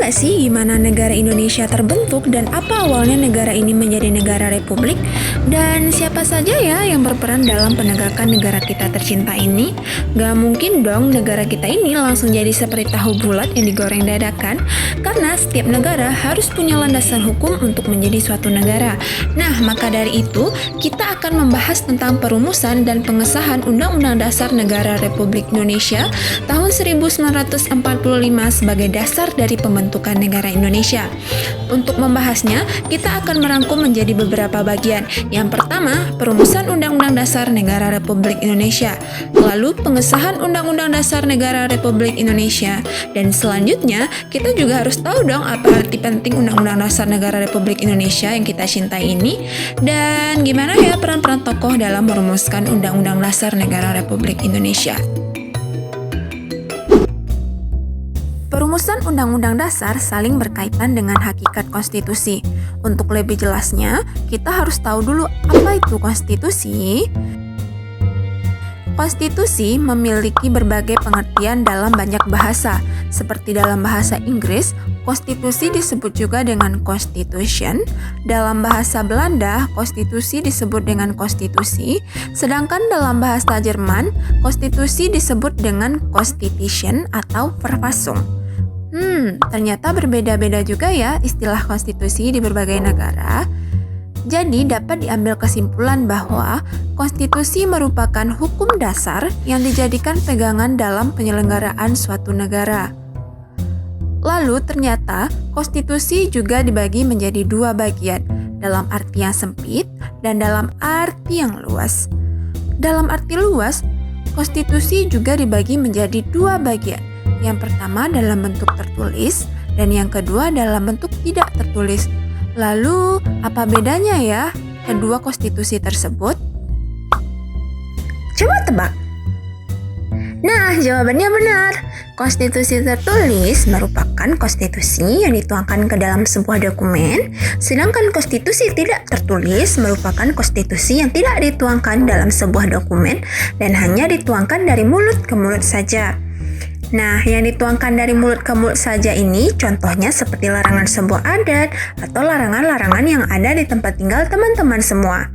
nggak sih gimana negara Indonesia terbentuk dan apa awalnya negara ini menjadi negara republik? Dan siapa saja ya yang berperan dalam penegakan negara kita tercinta ini? Gak mungkin dong negara kita ini langsung jadi seperti tahu bulat yang digoreng dadakan, karena setiap negara harus punya landasan hukum untuk menjadi suatu negara. Nah, maka dari itu, kita akan membahas tentang perumusan dan pengesahan Undang-Undang Dasar Negara Republik Indonesia tahun 1945 sebagai dasar dari pembentukan negara Indonesia. Untuk membahasnya, kita akan merangkum menjadi beberapa bagian. Yang pertama, perumusan Undang-Undang Dasar Negara Republik Indonesia, lalu pengesahan Undang-Undang Dasar Negara Republik Indonesia, dan selanjutnya kita juga harus tahu dong apa arti penting Undang-Undang Dasar Negara Republik Indonesia yang kita cintai ini, dan gimana ya peran-peran tokoh dalam merumuskan Undang-Undang Dasar Negara Republik Indonesia. Perumusan Undang-Undang Dasar saling berkaitan dengan hakikat konstitusi. Untuk lebih jelasnya, kita harus tahu dulu apa itu konstitusi. Konstitusi memiliki berbagai pengertian dalam banyak bahasa. Seperti dalam bahasa Inggris, konstitusi disebut juga dengan constitution. Dalam bahasa Belanda, konstitusi disebut dengan konstitusi. Sedangkan dalam bahasa Jerman, konstitusi disebut dengan Constitution atau Verfassung. Ternyata berbeda-beda juga ya istilah konstitusi di berbagai negara. Jadi dapat diambil kesimpulan bahwa konstitusi merupakan hukum dasar yang dijadikan pegangan dalam penyelenggaraan suatu negara. Lalu ternyata konstitusi juga dibagi menjadi dua bagian, dalam arti yang sempit dan dalam arti yang luas. Dalam arti luas, konstitusi juga dibagi menjadi dua bagian. Yang pertama dalam bentuk tertulis dan yang kedua dalam bentuk tidak tertulis. Lalu, apa bedanya ya kedua konstitusi tersebut? Coba tebak. Nah, jawabannya benar. Konstitusi tertulis merupakan konstitusi yang dituangkan ke dalam sebuah dokumen, sedangkan konstitusi tidak tertulis merupakan konstitusi yang tidak dituangkan dalam sebuah dokumen dan hanya dituangkan dari mulut ke mulut saja. Nah, yang dituangkan dari mulut ke mulut saja ini contohnya seperti larangan sebuah adat atau larangan-larangan yang ada di tempat tinggal teman-teman semua.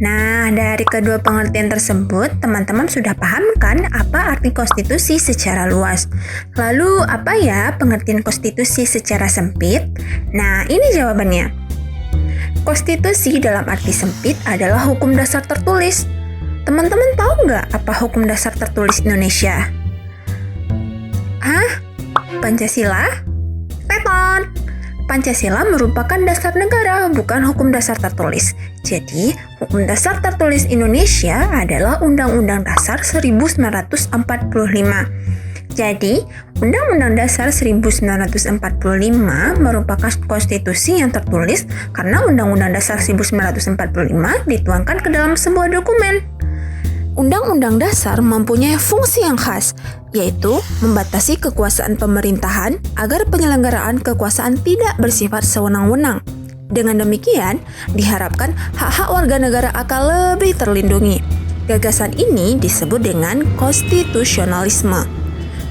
Nah, dari kedua pengertian tersebut, teman-teman sudah paham kan apa arti konstitusi secara luas? Lalu, apa ya pengertian konstitusi secara sempit? Nah, ini jawabannya. Konstitusi dalam arti sempit adalah hukum dasar tertulis. Teman-teman tahu nggak apa hukum dasar tertulis Indonesia? Pancasila? Tetot! Pancasila merupakan dasar negara, bukan hukum dasar tertulis. Jadi, hukum dasar tertulis Indonesia adalah Undang-Undang Dasar 1945. Jadi, Undang-Undang Dasar 1945 merupakan konstitusi yang tertulis karena Undang-Undang Dasar 1945 dituangkan ke dalam sebuah dokumen. Undang-Undang Dasar mempunyai fungsi yang khas, yaitu membatasi kekuasaan pemerintahan agar penyelenggaraan kekuasaan tidak bersifat sewenang-wenang. Dengan demikian, diharapkan hak-hak warga negara akan lebih terlindungi. Gagasan ini disebut dengan konstitusionalisme.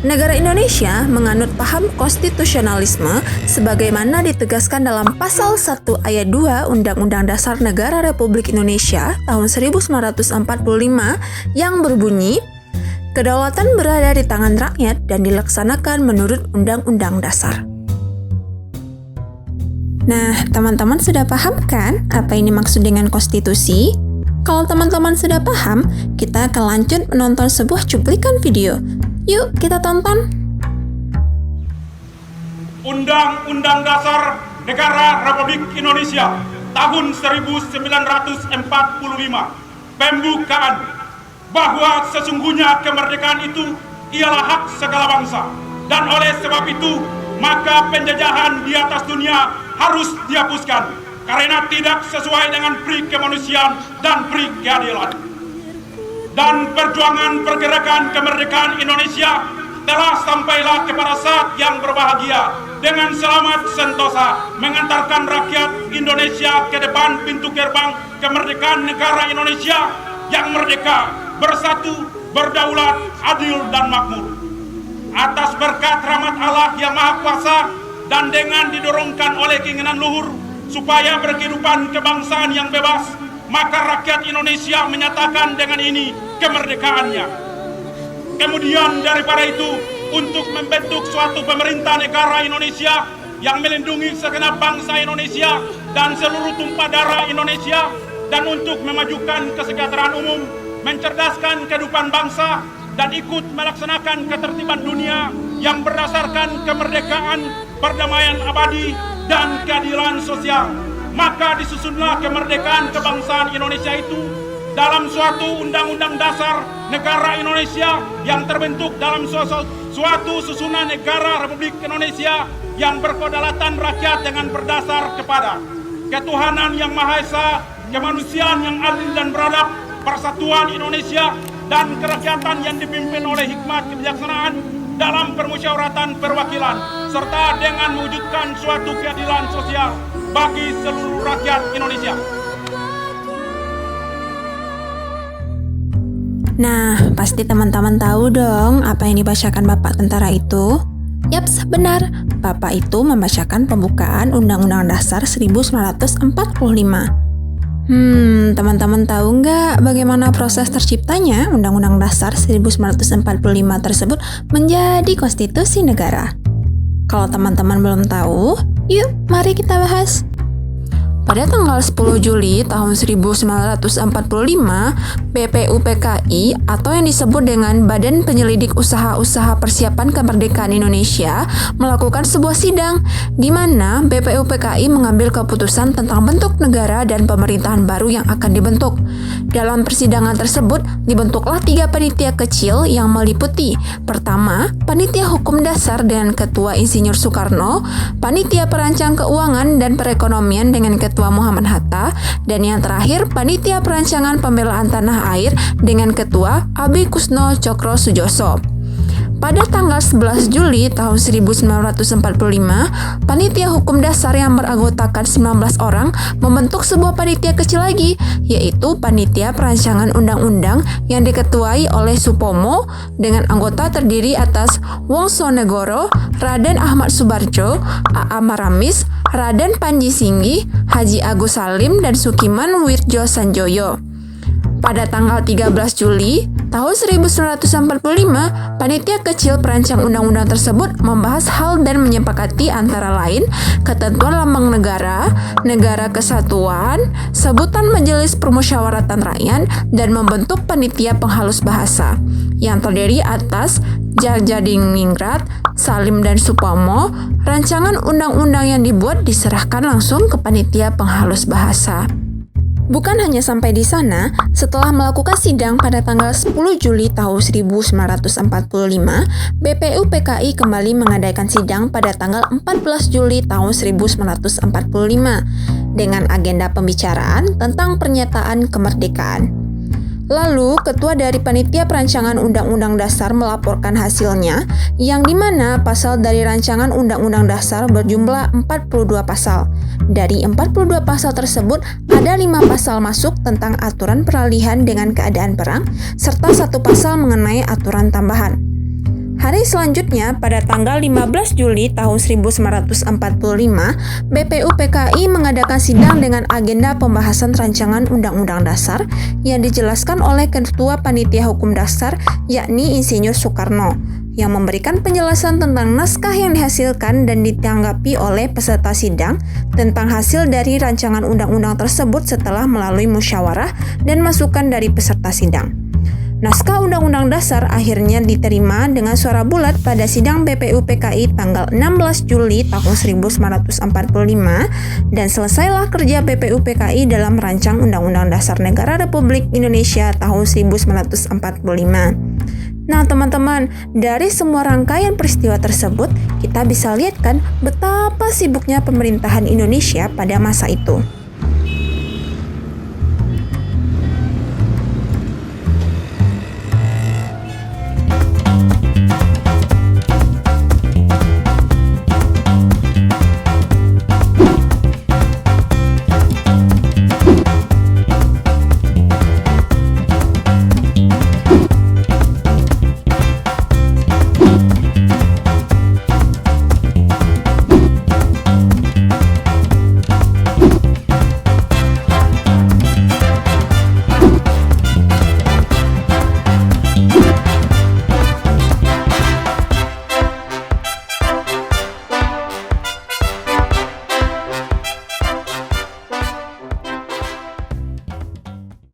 Negara Indonesia menganut paham konstitusionalisme sebagaimana ditegaskan dalam Pasal 1 Ayat 2 Undang-Undang Dasar Negara Republik Indonesia tahun 1945 yang berbunyi, kedaulatan berada di tangan rakyat dan dilaksanakan menurut Undang-Undang Dasar. Nah, teman-teman sudah paham kan apa ini maksud dengan konstitusi? Kalau teman-teman sudah paham, kita akan lanjut menonton sebuah cuplikan video. Yuk, kita tonton. Undang-Undang Dasar Negara Republik Indonesia tahun 1945. Pembukaan bahwa sesungguhnya kemerdekaan itu ialah hak segala bangsa, dan oleh sebab itu maka penjajahan di atas dunia harus dihapuskan karena tidak sesuai dengan pri kemanusiaan dan pri keadilan. Dan perjuangan pergerakan kemerdekaan Indonesia telah sampailah kepada saat yang berbahagia dengan selamat sentosa mengantarkan rakyat Indonesia ke depan pintu gerbang kemerdekaan negara Indonesia yang merdeka, bersatu, berdaulat, adil dan makmur. Atas berkat rahmat Allah yang Maha Kuasa dan dengan didorongkan oleh keinginan luhur supaya berkehidupan kebangsaan yang bebas, maka rakyat Indonesia menyatakan dengan ini kemerdekaannya. Kemudian daripada itu, untuk membentuk suatu pemerintah negara Indonesia yang melindungi segenap bangsa Indonesia dan seluruh tumpah darah Indonesia, dan untuk memajukan kesejahteraan umum, mencerdaskan kehidupan bangsa, dan ikut melaksanakan ketertiban dunia yang berdasarkan kemerdekaan, perdamaian abadi, dan keadilan sosial. Maka disusunlah kemerdekaan kebangsaan Indonesia itu dalam suatu undang-undang dasar negara Indonesia yang terbentuk dalam suatu susunan negara Republik Indonesia yang berkedaulatan rakyat dengan berdasar kepada ketuhanan yang Maha Esa, kemanusiaan yang adil dan beradab, persatuan Indonesia, dan kerakyatan yang dipimpin oleh hikmat kebijaksanaan dalam permusyawaratan perwakilan, serta dengan mewujudkan suatu keadilan sosial bagi seluruh rakyat Indonesia. Nah, pasti teman-teman tahu dong apa yang dibacakan Bapak Tentara itu? Yaps, benar. Bapak itu membacakan pembukaan Undang-Undang Dasar 1945. Teman-teman tahu nggak bagaimana proses terciptanya Undang-Undang Dasar 1945 tersebut menjadi konstitusi negara? Kalau teman-teman belum tahu, yuk mari kita bahas. Pada tanggal 10 Juli tahun 1945, BPUPKI atau yang disebut dengan Badan Penyelidik Usaha-Usaha Persiapan Kemerdekaan Indonesia melakukan sebuah sidang di mana BPUPKI mengambil keputusan tentang bentuk negara dan pemerintahan baru yang akan dibentuk. Dalam persidangan tersebut, dibentuklah 3 panitia kecil yang meliputi: pertama, Panitia Hukum Dasar dengan Ketua Insinyur Soekarno, Panitia Perancang Keuangan dan Perekonomian dengan Ketua Muhammad Hatta, dan yang terakhir Panitia Perancangan Pembelaan Tanah Air dengan Ketua Abi Kusno Cokro Sujoso. Pada tanggal 11 Juli tahun 1945, Panitia Hukum Dasar yang beranggotakan 19 orang membentuk sebuah panitia kecil lagi, yaitu Panitia Perancangan Undang-Undang yang diketuai oleh Supomo dengan anggota terdiri atas Wongsonegoro, Raden Ahmad Subarjo, A.A. Maramis, Raden Panji Singgi, Haji Agus Salim, dan Sukiman Wirjo Sanjoyo. Pada tanggal 13 Juli tahun 1945, panitia kecil perancang undang-undang tersebut membahas hal dan menyepakati antara lain ketentuan lambang negara, negara kesatuan, sebutan Majelis Permusyawaratan Rakyat, dan membentuk panitia penghalus bahasa yang terdiri atas Djajadiningrat, Salim, dan Supomo. Rancangan undang-undang yang dibuat diserahkan langsung ke panitia penghalus bahasa. Bukan hanya sampai di sana, setelah melakukan sidang pada tanggal 10 Juli tahun 1945, BPUPKI kembali mengadakan sidang pada tanggal 14 Juli tahun 1945 dengan agenda pembicaraan tentang pernyataan kemerdekaan. Lalu, ketua dari Panitia Perancangan Undang-Undang Dasar melaporkan hasilnya, yang dimana pasal dari rancangan Undang-Undang Dasar berjumlah 42 pasal. Dari 42 pasal tersebut, ada 5 pasal masuk tentang aturan peralihan dengan keadaan perang, serta 1 pasal mengenai aturan tambahan. Hari selanjutnya, pada tanggal 15 Juli tahun 1945, BPUPKI mengadakan sidang dengan agenda pembahasan rancangan Undang-Undang Dasar yang dijelaskan oleh Ketua Panitia Hukum Dasar, yakni Insinyur Soekarno, yang memberikan penjelasan tentang naskah yang dihasilkan dan ditanggapi oleh peserta sidang tentang hasil dari rancangan undang-undang tersebut setelah melalui musyawarah dan masukan dari peserta sidang. Naskah Undang-Undang Dasar akhirnya diterima dengan suara bulat pada sidang BPUPKI tanggal 16 Juli tahun 1945 dan selesailah kerja BPUPKI dalam merancang Undang-Undang Dasar Negara Republik Indonesia tahun 1945. Nah teman-teman, dari semua rangkaian peristiwa tersebut, kita bisa lihat kan betapa sibuknya pemerintahan Indonesia pada masa itu.